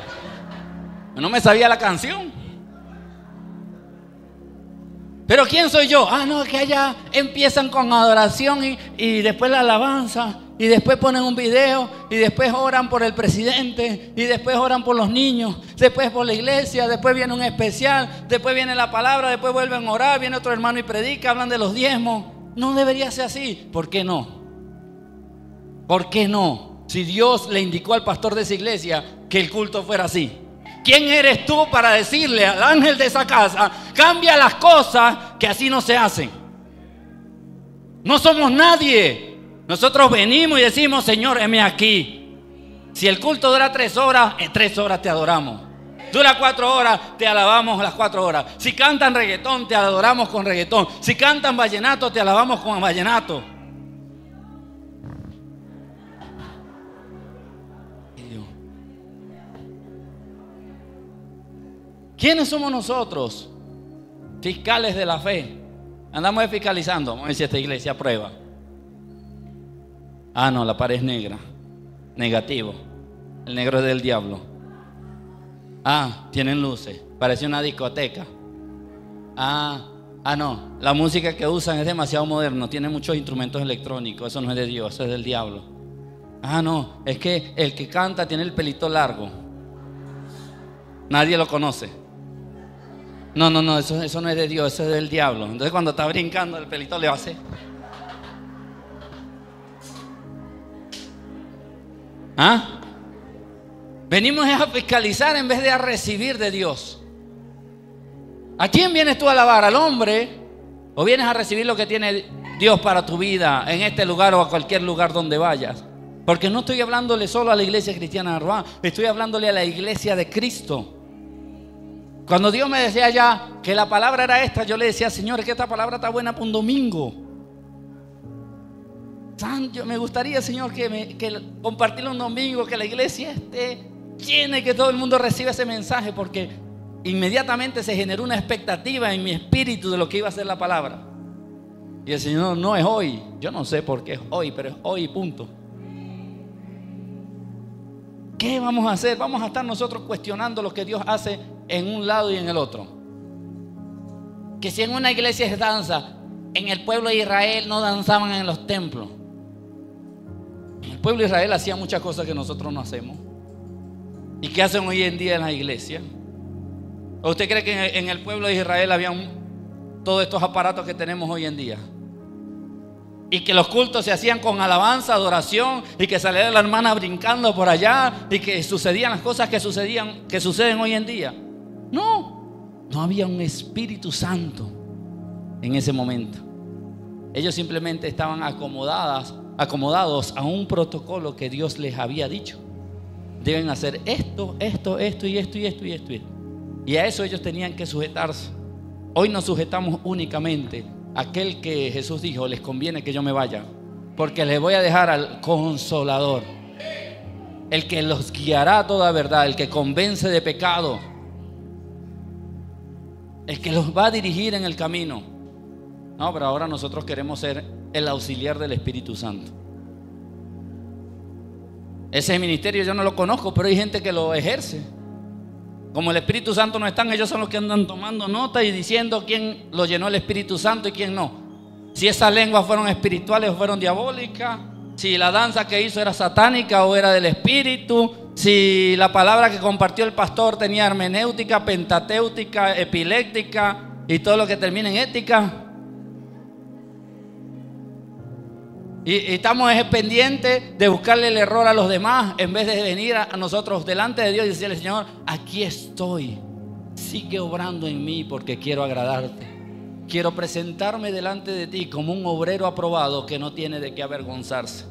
No me sabía la canción. Pero ¿quién soy yo? No, que allá empiezan con adoración y después la alabanza, y después ponen un video, y después oran por el presidente, y después oran por los niños, después por la iglesia, después viene un especial, después viene la palabra, después vuelven a orar, viene otro hermano y predica, hablan de los diezmos. No debería ser así. ¿Por qué no? ¿Por qué no? Si Dios le indicó al pastor de esa iglesia que el culto fuera así. ¿Quién eres tú para decirle al ángel de esa casa: cambia las cosas, que así no se hacen? No somos nadie. Nosotros venimos y decimos: Señor, heme aquí. Si el culto dura 3 horas, en 3 horas te adoramos. Dura 4 horas, te alabamos las 4 horas. Si cantan reggaetón, te adoramos con reggaetón. Si cantan vallenato, te alabamos con vallenato. ¿Quiénes somos nosotros? Fiscales de la fe. Andamos fiscalizando. Vamos a ver si esta iglesia aprueba. No, la pared es negra. Negativo. El negro es del diablo. Tienen luces. Parece una discoteca. No. La música que usan es demasiado moderna. Tiene muchos instrumentos electrónicos. Eso no es de Dios, eso es del diablo. No. Es que el que canta tiene el pelito largo. Nadie lo conoce. No, eso no es de Dios, eso es del diablo. Entonces cuando está brincando el pelito le hace. Venimos a fiscalizar en vez de a recibir de Dios. ¿A quién vienes tú a alabar? ¿Al hombre? ¿O vienes a recibir lo que tiene Dios para tu vida en este lugar o a cualquier lugar donde vayas? Porque no estoy hablándole solo a la iglesia cristiana Arba, estoy hablándole a la iglesia de Cristo. Cuando Dios me decía ya que la palabra era esta, yo le decía: Señor, es que esta palabra está buena para un domingo. Me gustaría, Señor, que compartirlo un domingo, que la iglesia esté llena y que todo el mundo reciba ese mensaje, porque inmediatamente se generó una expectativa en mi espíritu de lo que iba a ser la palabra. Y el Señor: no es hoy. Yo no sé por qué es hoy, pero es hoy, punto. ¿Qué vamos a hacer? Vamos a estar nosotros cuestionando lo que Dios hace en un lado y en el otro. Que si en una iglesia es danza, en el pueblo de Israel no danzaban en los templos. El pueblo de Israel hacía muchas cosas que nosotros no hacemos. ¿Y qué hacen hoy en día en la iglesia? ¿O usted cree que en el pueblo de Israel había todos estos aparatos que tenemos hoy en día? Y que los cultos se hacían con alabanza, adoración, y que salía la hermana brincando por allá, y que sucedían las cosas que suceden hoy en día. No había un Espíritu Santo en ese momento. Ellos simplemente estaban acomodados a un protocolo que Dios les había dicho. Deben hacer esto y esto. Y a eso ellos tenían que sujetarse. Hoy nos sujetamos únicamente a aquel que Jesús dijo: les conviene que yo me vaya, porque les voy a dejar al Consolador, el que los guiará a toda verdad, el que convence de pecado, el que los va a dirigir en el camino. No, pero ahora nosotros queremos ser el auxiliar del Espíritu Santo. Ese ministerio yo no lo conozco, pero hay gente que lo ejerce. Como el Espíritu Santo no están, ellos son los que andan tomando nota y diciendo quién lo llenó el Espíritu Santo y quién no. Si esas lenguas fueron espirituales o fueron diabólicas, si la danza que hizo era satánica o era del espíritu, si la palabra que compartió el pastor tenía hermenéutica, pentatéutica, epiléptica y todo lo que termina en ética. Y estamos pendientes de buscarle el error a los demás en vez de venir a nosotros delante de Dios y decirle: Señor, aquí estoy, sigue obrando en mí porque quiero agradarte. Quiero presentarme delante de ti como un obrero aprobado que no tiene de qué avergonzarse.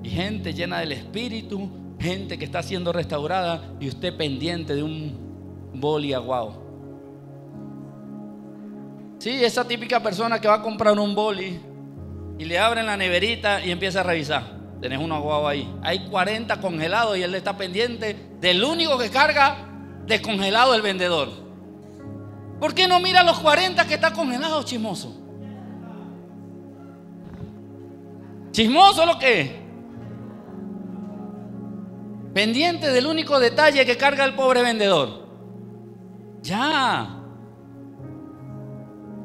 Y gente llena del Espíritu, gente que está siendo restaurada, y usted pendiente de un boli aguado. Sí, esa típica persona que va a comprar un boli y le abren la neverita y empieza a revisar. Tenés uno aguado ahí. Hay 40 congelados y él está pendiente del único que carga descongelado el vendedor. ¿Por qué no mira los 40 que está congelado, chismoso? ¿Chismoso lo que es? Pendiente del único detalle que carga el pobre vendedor. Ya.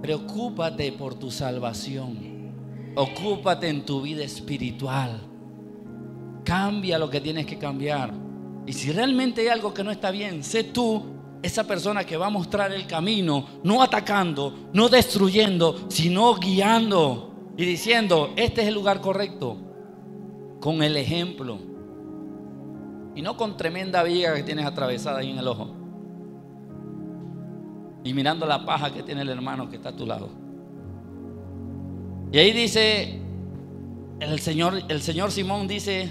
Preocúpate por tu salvación. Ocúpate en tu vida espiritual. Cambia lo que tienes que cambiar. Y si realmente hay algo que no está bien, sé tú esa persona que va a mostrar el camino, no atacando, no destruyendo, sino guiando y diciendo: este es el lugar correcto, con el ejemplo. Y no con tremenda viga que tienes atravesada ahí en el ojo y mirando la paja que tiene el hermano que está a tu lado. Y ahí dice el señor Simón, dice: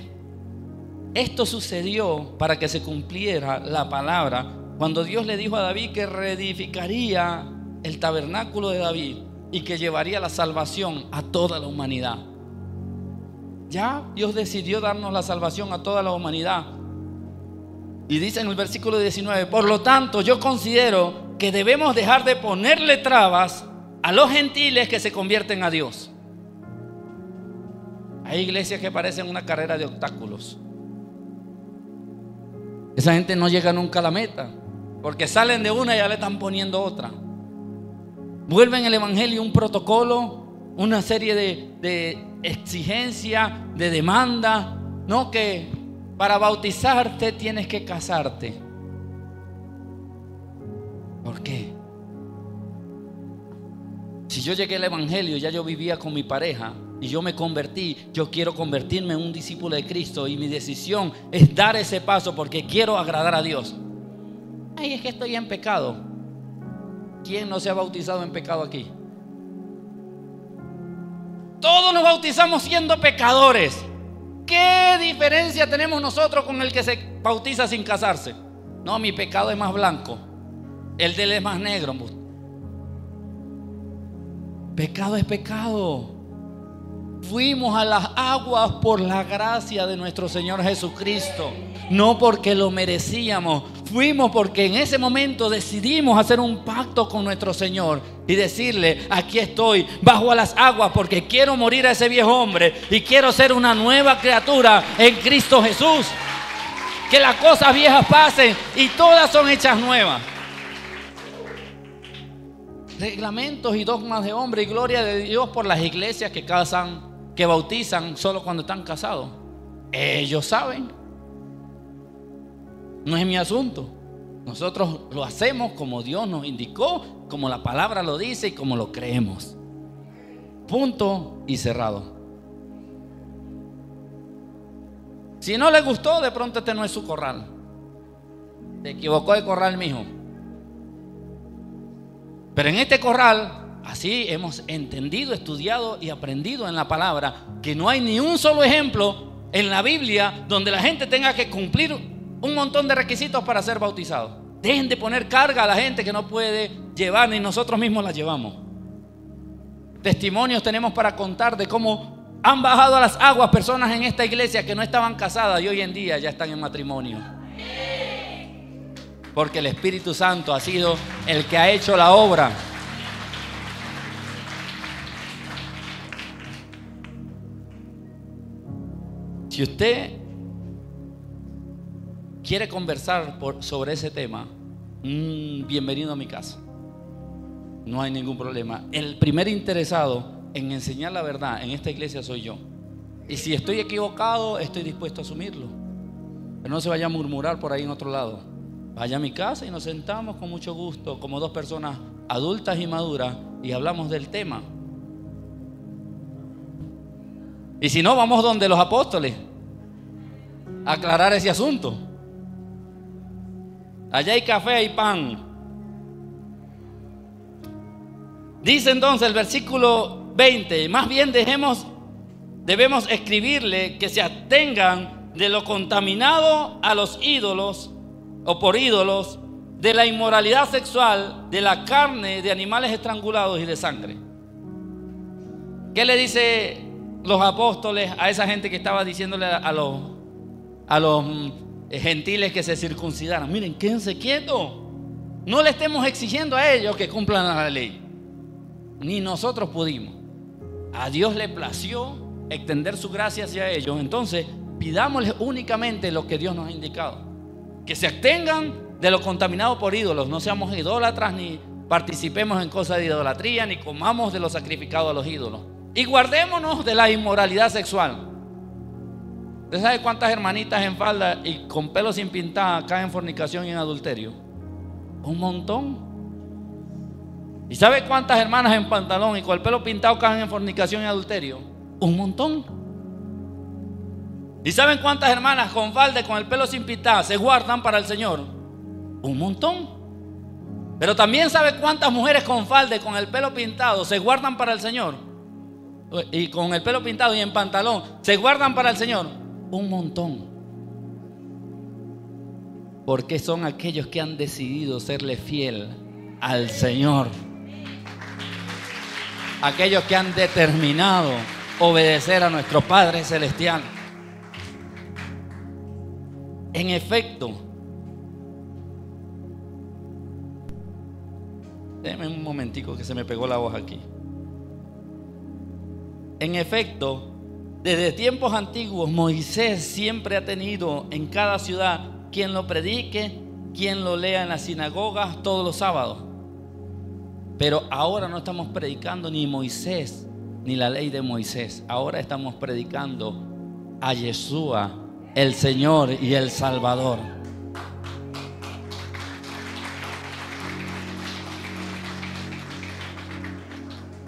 esto sucedió para que se cumpliera la palabra cuando Dios le dijo a David que reedificaría el tabernáculo de David y que llevaría la salvación a toda la humanidad. Ya Dios decidió darnos la salvación a toda la humanidad. Y dice en el versículo 19: por lo tanto, yo considero que debemos dejar de ponerle trabas a los gentiles que se convierten a Dios. Hay iglesias que parecen una carrera de obstáculos. Esa gente no llega nunca a la meta, porque salen de una y ya le están poniendo otra. Vuelven el evangelio un protocolo, una serie de exigencias, de demandas, no, que para bautizarte tienes que casarte. ¿Por qué? Si yo llegué al evangelio, ya yo vivía con mi pareja y yo me convertí, yo quiero convertirme en un discípulo de Cristo y mi decisión es dar ese paso porque quiero agradar a Dios. Ay, es que estoy en pecado. ¿Quién no se ha bautizado en pecado aquí? Todos nos bautizamos siendo pecadores. ¿Qué diferencia tenemos nosotros con el que se bautiza sin casarse? No, mi pecado es más blanco, el de él es más negro. Pecado es pecado. Fuimos a las aguas por la gracia de nuestro Señor Jesucristo, no porque lo merecíamos. Fuimos porque en ese momento decidimos hacer un pacto con nuestro Señor y decirle: aquí estoy bajo a las aguas porque quiero morir a ese viejo hombre y quiero ser una nueva criatura en Cristo Jesús. Que las cosas viejas pasen y todas son hechas nuevas. Reglamentos y dogmas de hombre y gloria de Dios por las iglesias que casan, que bautizan solo cuando están casados. Ellos saben. No es mi asunto. Nosotros lo hacemos como Dios nos indicó, como la palabra lo dice y como lo creemos. Punto y cerrado. Si no le gustó, de pronto este no es su corral. Se equivocó de corral, mijo. Pero en este corral, así hemos entendido, estudiado y aprendido en la palabra que no hay ni un solo ejemplo en la Biblia donde la gente tenga que cumplir un montón de requisitos para ser bautizado. Dejen de poner carga a la gente que no puede llevar, ni nosotros mismos la llevamos. Testimonios tenemos para contar de cómo han bajado a las aguas personas en esta iglesia que no estaban casadas y hoy en día ya están en matrimonio. Porque el Espíritu Santo ha sido el que ha hecho la obra. Si usted quiere conversar sobre ese tema, bienvenido a mi casa. No hay ningún problema. El primer interesado en enseñar la verdad en esta iglesia soy yo. Y si estoy equivocado, estoy dispuesto a asumirlo. Pero no se vaya a murmurar por ahí en otro lado. Vaya a mi casa y nos sentamos con mucho gusto, como dos personas adultas y maduras, y hablamos del tema. Y si no, vamos donde los apóstoles a aclarar ese asunto. Allá hay café, hay pan. Dice entonces el versículo 20: más bien debemos escribirle que se abstengan de lo contaminado a los ídolos o por ídolos, de la inmoralidad sexual, de la carne, de animales estrangulados y de sangre. ¿Qué le dice los apóstoles a esa gente que estaba diciéndole a los gentiles que se circuncidaran? Miren, quédense quietos. No le estemos exigiendo a ellos que cumplan la ley. Ni nosotros pudimos. A Dios le plació extender su gracia hacia ellos. Entonces pidámosles únicamente lo que Dios nos ha indicado: que se abstengan de lo contaminado por ídolos. No seamos idólatras, ni participemos en cosas de idolatría, ni comamos de lo sacrificado a los ídolos. Y guardémonos de la inmoralidad sexual. ¿Usted sabe cuántas hermanitas en falda y con pelo sin pintar caen en fornicación y en adulterio? Un montón. ¿Y sabe cuántas hermanas en pantalón y con el pelo pintado caen en fornicación y adulterio? Un montón. ¿Y saben cuántas hermanas con falda y con el pelo sin pintar se guardan para el Señor? Un montón. Pero también sabe cuántas mujeres con falda y con el pelo pintado se guardan para el Señor. Y con el pelo pintado y en pantalón se guardan para el Señor. Un montón. Porque son aquellos que han decidido serle fiel al Señor. Aquellos que han determinado obedecer a nuestro Padre Celestial. En efecto, déjeme un momentico que se me pegó la hoja aquí. En efecto, desde tiempos antiguos, Moisés siempre ha tenido en cada ciudad quien lo predique, quien lo lea en las sinagogas todos los sábados. Pero ahora no estamos predicando ni Moisés ni la ley de Moisés. Ahora estamos predicando a Yeshua, el Señor y el Salvador.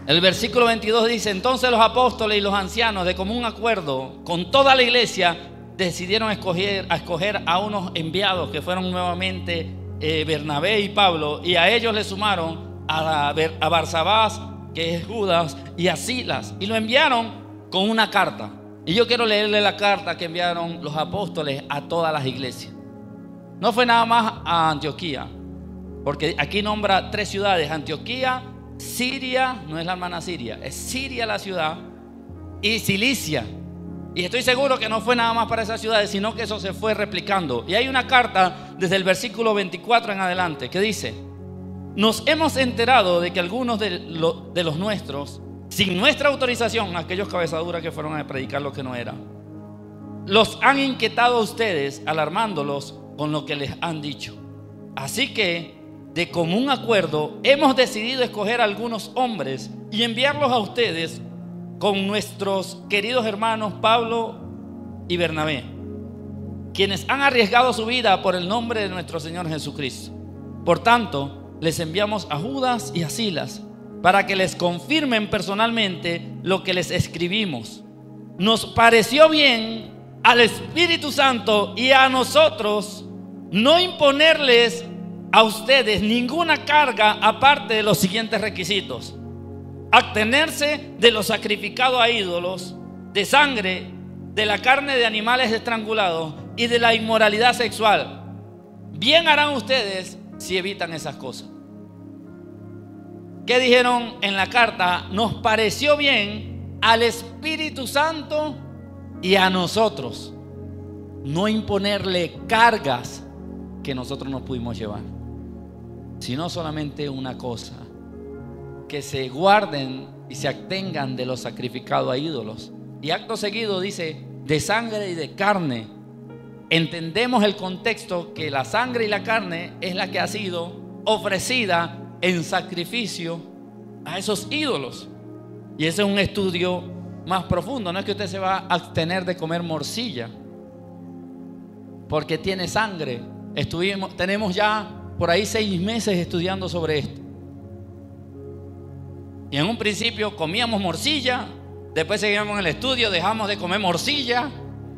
El versículo 22 dice: entonces los apóstoles y los ancianos, de común acuerdo con toda la iglesia, decidieron escoger a unos enviados que fueron nuevamente Bernabé y Pablo, y a ellos le sumaron a Barsabás, que es Judas, y a Silas, y lo enviaron con una carta. Y yo quiero leerle la carta que enviaron los apóstoles a todas las iglesias. No fue nada más a Antioquía, porque aquí nombra 3 ciudades: Antioquía, Siria, no es la hermana Siria, es Siria la ciudad, y Cilicia. Y estoy seguro que no fue nada más para esas ciudades, sino que eso se fue replicando. Y hay una carta desde el versículo 24 en adelante que dice: nos hemos enterado de que algunos de los nuestros, sin nuestra autorización, aquellos cabezaduras que fueron a predicar lo que no era, los han inquietado a ustedes, alarmándolos con lo que les han dicho. Así que, de común acuerdo, hemos decidido escoger a algunos hombres y enviarlos a ustedes con nuestros queridos hermanos Pablo y Bernabé, quienes han arriesgado su vida por el nombre de nuestro Señor Jesucristo. Por tanto, les enviamos a Judas y a Silas para que les confirmen personalmente lo que les escribimos. Nos pareció bien al Espíritu Santo y a nosotros no imponerles a ustedes ninguna carga aparte de los siguientes requisitos: abstenerse de lo sacrificado a ídolos, de sangre, de la carne de animales estrangulados y de la inmoralidad sexual. Bien harán ustedes si evitan esas cosas. ¿Qué dijeron en la carta? Nos pareció bien al Espíritu Santo y a nosotros no imponerle cargas que nosotros no pudimos llevar, sino solamente una cosa: que se guarden y se abstengan de lo sacrificado a ídolos. Y acto seguido dice: de sangre y de carne. Entendemos el contexto, que la sangre y la carne es la que ha sido ofrecida en sacrificio a esos ídolos. Y ese es un estudio más profundo. No es que usted se va a abstener de comer morcilla porque tiene sangre. Tenemos ya por ahí 6 meses estudiando sobre esto. Y en un principio comíamos morcilla, después seguíamos en el estudio, dejamos de comer morcilla,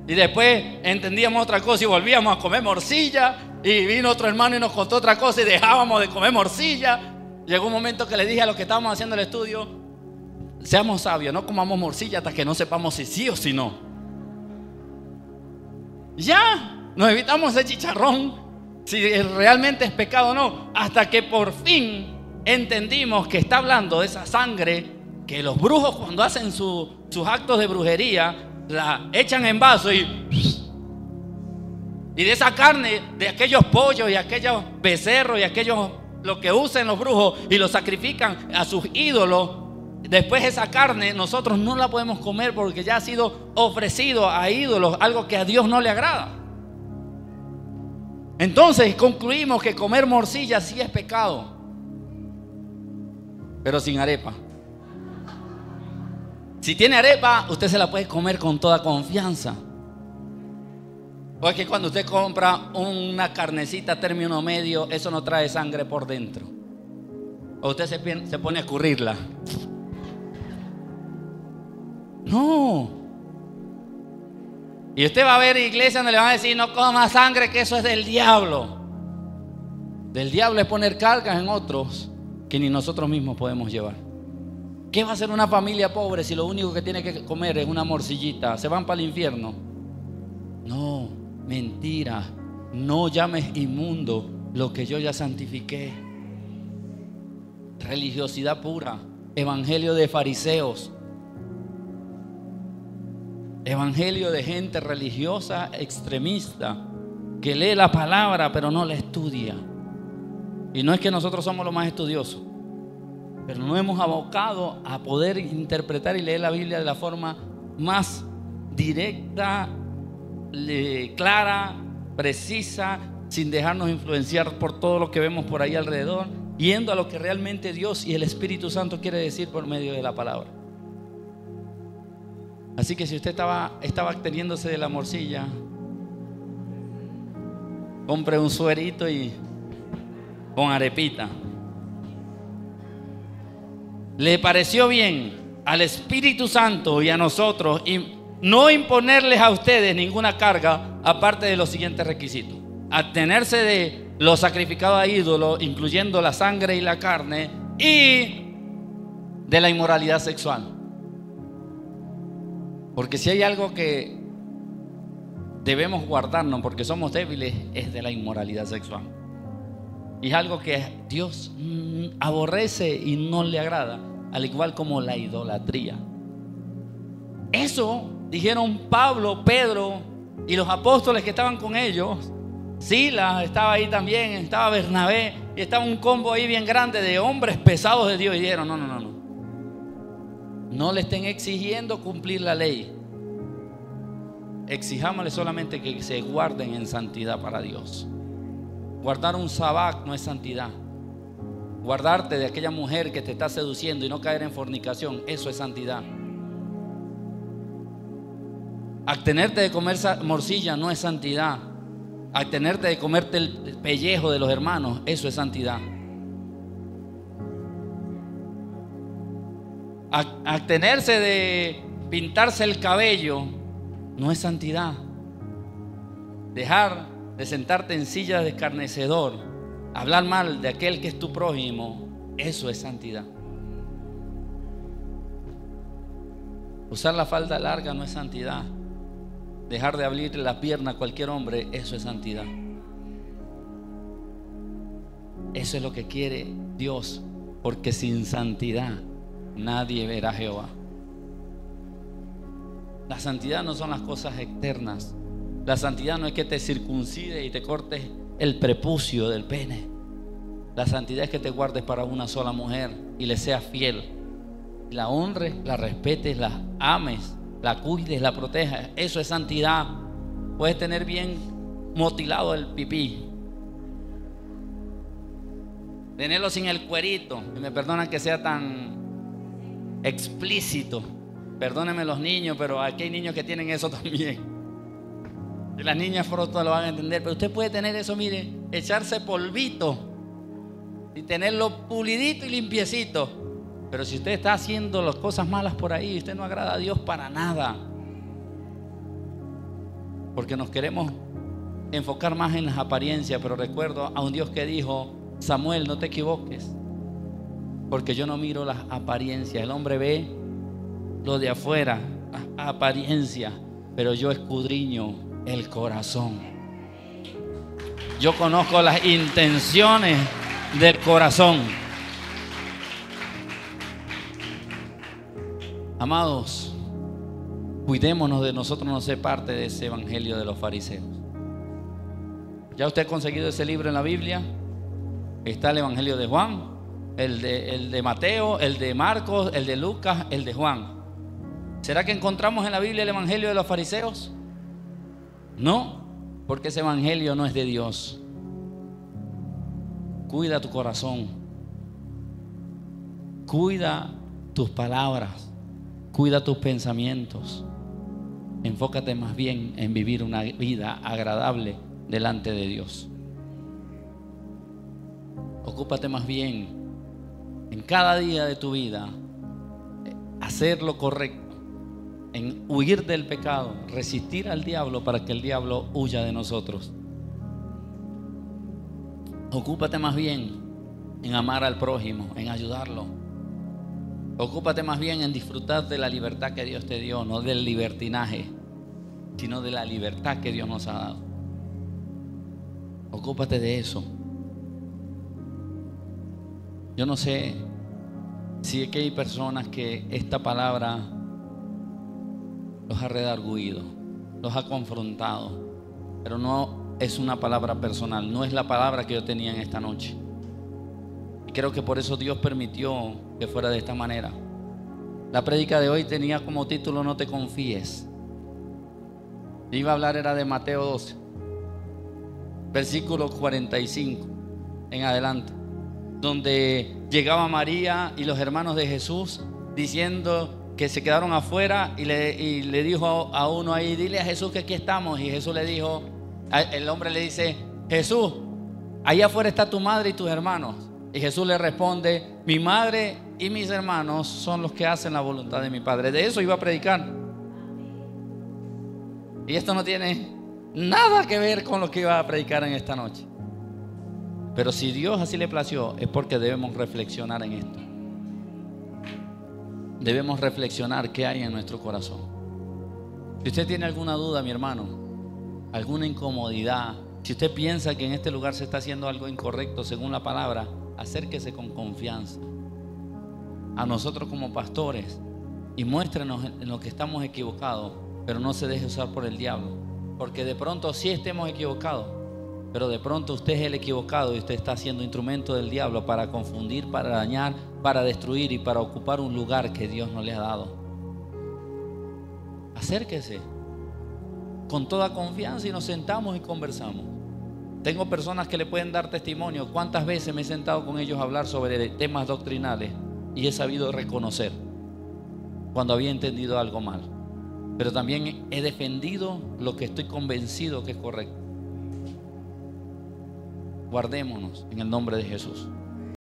y después entendíamos otra cosa y volvíamos a comer morcilla, y vino otro hermano y nos contó otra cosa y dejábamos de comer morcilla. Llegó un momento que le dije a los que estábamos haciendo el estudio: seamos sabios, no comamos morcilla hasta que no sepamos si sí o si no. Ya nos evitamos ese chicharrón, si realmente es pecado o no, hasta que por fin entendimos que está hablando de esa sangre que los brujos, cuando hacen sus actos de brujería, la echan en vaso y de esa carne, de aquellos pollos y aquellos becerros y aquellos, lo que usan los brujos y lo sacrifican a sus ídolos, después esa carne nosotros no la podemos comer porque ya ha sido ofrecido a ídolos, algo que a Dios no le agrada. Entonces concluimos que comer morcilla sí es pecado, pero sin arepa. Si tiene arepa, usted se la puede comer con toda confianza. Porque cuando usted compra una carnecita término medio, eso no trae sangre por dentro. O usted se pone a escurrirla. No. Y usted va a ver iglesias donde le van a decir: no coma sangre, que eso es del diablo. Del diablo es poner cargas en otros que ni nosotros mismos podemos llevar. ¿Qué va a hacer una familia pobre si lo único que tiene que comer es una morcillita? ¿Se van para el infierno? No, mentira. No llames inmundo lo que yo ya santifiqué. Religiosidad pura, evangelio de fariseos, evangelio de gente religiosa extremista que lee la palabra pero no la estudia. Y no es que nosotros somos los más estudiosos, pero nos hemos abocado a poder interpretar y leer la Biblia de la forma más directa, clara, precisa, sin dejarnos influenciar por todo lo que vemos por ahí alrededor, yendo a lo que realmente Dios y el Espíritu Santo quiere decir por medio de la palabra. Así que si usted estaba absteniéndose de la morcilla, compre un suerito y con arepita. ¿Le pareció bien al Espíritu Santo y a nosotros y no imponerles a ustedes ninguna carga aparte de los siguientes requisitos? Abstenerse de lo sacrificado a ídolos, incluyendo la sangre y la carne, y de la inmoralidad sexual. Porque si hay algo que debemos guardarnos porque somos débiles, es de la inmoralidad sexual. Y es algo que Dios aborrece y no le agrada, al igual como la idolatría. Eso dijeron Pablo, Pedro y los apóstoles que estaban con ellos. Silas estaba ahí también, estaba Bernabé, y estaba un combo ahí bien grande de hombres pesados de Dios. Y dijeron: no le estén exigiendo cumplir la ley. Exijámosle solamente que se guarden en santidad para Dios. Guardar un sabbat no es santidad. Guardarte de aquella mujer que te está seduciendo y no caer en fornicación, eso es santidad. Abstenerte de comer morcilla no es santidad. Abstenerte de comerte el pellejo de los hermanos, eso es santidad. Abstenerse de pintarse el cabello no es santidad. Dejar de sentarte en silla de escarnecedor, hablar mal de aquel que es tu prójimo, eso es santidad. Usar la falda larga no es santidad. Dejar de abrir la pierna a cualquier hombre, eso es santidad. Eso es lo que quiere Dios, porque sin santidad nadie verá a Jehová. La santidad no son las cosas externas. La santidad no es que te circuncide y te cortes el prepucio del pene. La santidad es que te guardes para una sola mujer y le seas fiel, la honres, la respetes, la ames, la cuides, la protejas. Eso es santidad. Puedes tener bien motilado el pipí, tenerlo sin el cuerito, y me perdonan que sea tan explícito, Perdónenme los niños, pero aquí hay niños que tienen eso también. Y las niñas pronto lo van a entender. Pero usted puede tener eso, mire, echarse polvito y tenerlo pulidito y limpiecito. Pero si usted está haciendo las cosas malas por ahí, usted no agrada a Dios para nada. Porque nos queremos enfocar más en las apariencias. Pero recuerdo a un Dios que dijo: Samuel, no te equivoques, porque yo no miro las apariencias. El hombre ve lo de afuera, las apariencias, pero yo escudriño el corazón. Yo conozco las intenciones del corazón. Amados, cuidémonos de nosotros no ser parte de ese evangelio de los fariseos. ¿Ya usted ha conseguido ese libro en la Biblia? Está el evangelio de Juan, el de Mateo, el de Marcos, el de Lucas, el de Juan. ¿Será que encontramos en la Biblia el evangelio de los fariseos? No, porque ese evangelio no es de Dios. Cuida tu corazón, cuida tus palabras, cuida tus pensamientos. Enfócate más bien en vivir una vida agradable delante de Dios. Ocúpate más bien en cada día de tu vida hacer lo correcto, en huir del pecado, resistir al diablo para que el diablo huya de nosotros. Ocúpate más bien en amar al prójimo, en ayudarlo. Ocúpate más bien en disfrutar de la libertad que Dios te dio, no del libertinaje, sino de la libertad que Dios nos ha dado. Ocúpate de eso. Yo no sé si es que hay personas que esta palabra los ha redarguido, los ha confrontado, pero no es una palabra personal, no es la palabra que yo tenía en esta noche. Y creo que por eso Dios permitió que fuera de esta manera. La prédica de hoy tenía como título: No te confíes. Yo iba a hablar era de Mateo 12, versículo 45 en adelante, donde llegaba María y los hermanos de Jesús diciendo que se quedaron afuera, y le dijo a uno ahí: dile a Jesús que aquí estamos. Y Jesús le dijo, el hombre le dice: Jesús, allá afuera está tu madre y tus hermanos. Y Jesús le responde: mi madre y mis hermanos son los que hacen la voluntad de mi Padre. De eso iba a predicar. Y esto no tiene nada que ver con lo que iba a predicar en esta noche. Pero si Dios así le plació, es porque debemos reflexionar en esto. Debemos reflexionar qué hay en nuestro corazón. Si usted tiene alguna duda, mi hermano, alguna incomodidad, si usted piensa que en este lugar se está haciendo algo incorrecto según la palabra, acérquese con confianza a nosotros como pastores y muéstrenos en lo que estamos equivocados, pero no se deje usar por el diablo, porque de pronto sí estemos equivocados, pero de pronto usted es el equivocado y usted está siendo instrumento del diablo para confundir, para dañar, para destruir y para ocupar un lugar que Dios no le ha dado. Acérquese con toda confianza y nos sentamos y conversamos. Tengo personas que le pueden dar testimonio. ¿Cuántas veces me he sentado con ellos a hablar sobre temas doctrinales y he sabido reconocer cuando había entendido algo mal? Pero también he defendido lo que estoy convencido que es correcto. Guardémonos en el nombre de Jesús.